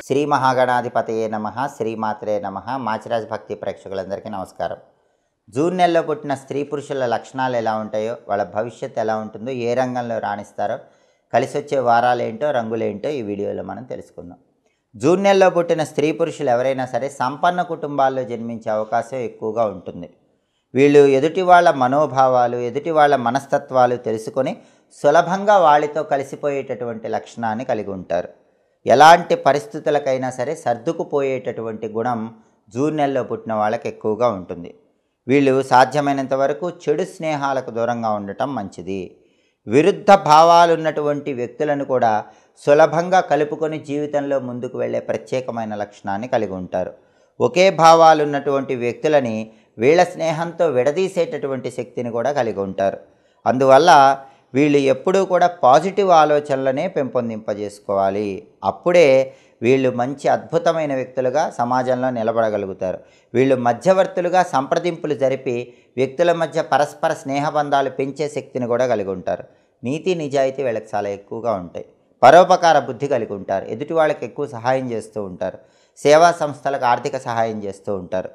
శ్రీ మహాగణాధిపతయే నమః, శ్రీమాత్రే నమః. మాచిరాజ్ భక్తి ప్రేక్షకులందరికీ నమస్కారం. జూన్ నెలలో పుట్టిన స్త్రీ పురుషుల లక్షణాలు ఎలా ఉంటాయో, వాళ్ళ భవిష్యత్తు ఎలా ఉంటుందో, ఏ రంగంలో రాణిస్తారో, కలిసి వచ్చే వారాలేంటో, రంగులేంటో ఈ వీడియోలో మనం తెలుసుకుందాం. జూన్ నెలలో పుట్టిన స్త్రీ పురుషులు ఎవరైనా సరే సంపన్న కుటుంబాల్లో జన్మించే అవకాశం ఎక్కువగా ఉంటుంది. వీళ్ళు ఎదుటి వాళ్ళ మనోభావాలు, ఎదుటి వాళ్ళ మనస్తత్వాలు తెలుసుకొని సులభంగా వాళ్ళతో కలిసిపోయేటటువంటి లక్షణాన్ని కలిగి ఉంటారు. ఎలాంటి పరిస్థితులకైనా సరే సర్దుకుపోయేటటువంటి గుణం జూన్ నెలలో పుట్టిన వాళ్ళకి ఎక్కువగా ఉంటుంది. వీళ్ళు సాధ్యమైనంత వరకు చెడు స్నేహాలకు దూరంగా ఉండటం మంచిది. విరుద్ధ భావాలున్నటువంటి వ్యక్తులను కూడా సులభంగా కలుపుకొని జీవితంలో ముందుకు వెళ్ళే ప్రత్యేకమైన లక్షణాన్ని కలిగి ఉంటారు. ఒకే భావాలున్నటువంటి వ్యక్తులని వీళ్ళ స్నేహంతో విడదీసేటటువంటి శక్తిని కూడా కలిగి ఉంటారు. అందువల్ల వీళ్ళు ఎప్పుడూ కూడా పాజిటివ్ ఆలోచనలనే పెంపొందింపజేసుకోవాలి. అప్పుడే వీళ్ళు మంచి అద్భుతమైన వ్యక్తులుగా సమాజంలో నిలబడగలుగుతారు. వీళ్ళు మధ్యవర్తులుగా సంప్రదింపులు జరిపి వ్యక్తుల మధ్య పరస్పర స్నేహబంధాలు పెంచే శక్తిని కూడా కలిగి ఉంటారు. నీతి నిజాయితీ వీళ్ళకి చాలా ఎక్కువగా ఉంటాయి. పరోపకార బుద్ధి కలిగి ఉంటారు. ఎదుటి వాళ్ళకి ఎక్కువ సహాయం చేస్తూ ఉంటారు. సేవా సంస్థలకు ఆర్థిక సహాయం చేస్తూ ఉంటారు.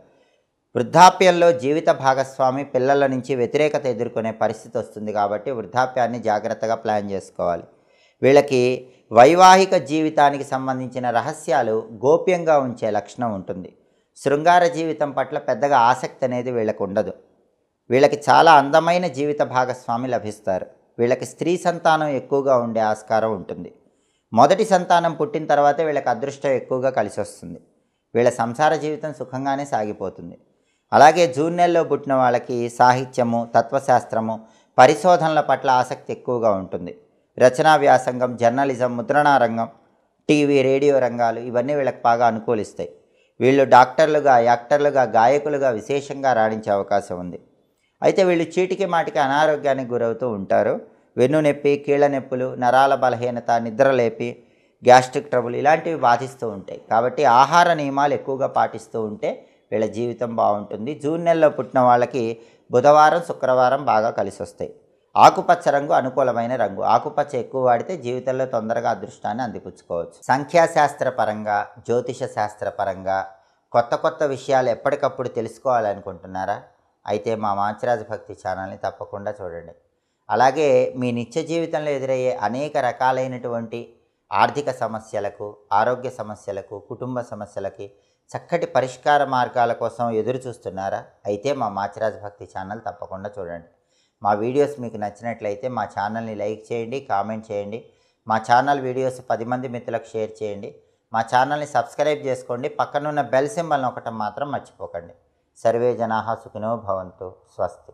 వృద్ధాప్యంలో జీవిత భాగస్వామి పిల్లల నుంచి వ్యతిరేకత ఎదుర్కొనే పరిస్థితి వస్తుంది కాబట్టి వృద్ధాప్యాన్ని జాగ్రత్తగా ప్లాన్ చేసుకోవాలి. వీళ్ళకి వైవాహిక జీవితానికి సంబంధించిన రహస్యాలు గోప్యంగా ఉంచే లక్షణం ఉంటుంది. శృంగార జీవితం పట్ల పెద్దగా ఆసక్తి అనేది వీళ్ళకు ఉండదు. వీళ్ళకి చాలా అందమైన జీవిత భాగస్వామి లభిస్తారు. వీళ్ళకి స్త్రీ సంతానం ఎక్కువగా ఉండే ఆస్కారం ఉంటుంది. మొదటి సంతానం పుట్టిన తర్వాతే వీళ్ళకి అదృష్టం ఎక్కువగా కలిసి వస్తుంది. వీళ్ళ సంసార జీవితం సుఖంగానే సాగిపోతుంది. అలాగే జూన్ నెలలో పుట్టిన వాళ్ళకి సాహిత్యము, తత్వశాస్త్రము, పరిశోధనల పట్ల ఆసక్తి ఎక్కువగా ఉంటుంది. రచనా వ్యాసంగం, జర్నలిజం, ముద్రణా రంగం, టీవీ, రేడియో రంగాలు ఇవన్నీ వీళ్ళకి బాగా అనుకూలిస్తాయి. వీళ్ళు డాక్టర్లుగా, యాక్టర్లుగా, గాయకులుగా విశేషంగా రాణించే అవకాశం ఉంది. అయితే వీళ్ళు చీటికి మాటికి అనారోగ్యానికి గురవుతూ ఉంటారు. వెన్ను నొప్పి, కీళ్ళ నొప్పులు, నరాల బలహీనత, నిద్రలేపి, గ్యాస్ట్రిక్ ట్రబుల్ ఇలాంటివి బాధిస్తూ ఉంటాయి. కాబట్టి ఆహార నియమాలు ఎక్కువగా పాటిస్తూ ఉంటే వీళ్ళ జీవితం బాగుంటుంది. జూన్ నెలలో పుట్టిన వాళ్ళకి బుధవారం, శుక్రవారం బాగా కలిసి వస్తాయి. ఆకుపచ్చ రంగు అనుకూలమైన రంగు. ఆకుపచ్చ ఎక్కువ వాడితే జీవితంలో తొందరగా అదృష్టాన్ని అందిపుచ్చుకోవచ్చు. సంఖ్యాశాస్త్ర పరంగా, జ్యోతిష శాస్త్ర పరంగా కొత్త కొత్త విషయాలు ఎప్పటికప్పుడు తెలుసుకోవాలనుకుంటున్నారా? అయితే మా మాచిరాజ్ భక్తి ఛానల్ని తప్పకుండా చూడండి. అలాగే మీ నిత్య జీవితంలో ఎదురయ్యే అనేక రకాలైనటువంటి ఆర్థిక సమస్యలకు, ఆరోగ్య సమస్యలకు, కుటుంబ సమస్యలకి చక్కటి పరిష్కార మార్గాల కోసం ఎదురు చూస్తున్నారా? అయితే మా మాచిరాజ్ భక్తి ఛానల్ తప్పకుండా చూడండి. మా వీడియోస్ మీకు నచ్చినట్లయితే మా ఛానల్ని లైక్ చేయండి, కామెంట్ చేయండి. మా ఛానల్ వీడియోస్ 10 మంది మిత్రులకు షేర్ చేయండి. మా ఛానల్ని సబ్స్క్రైబ్ చేసుకోండి. పక్కనున్న బెల్ సింబల్ నొక్కటం మాత్రం మర్చిపోకండి. సర్వే జనాః సుఖినో భవంతు. స్వస్తి.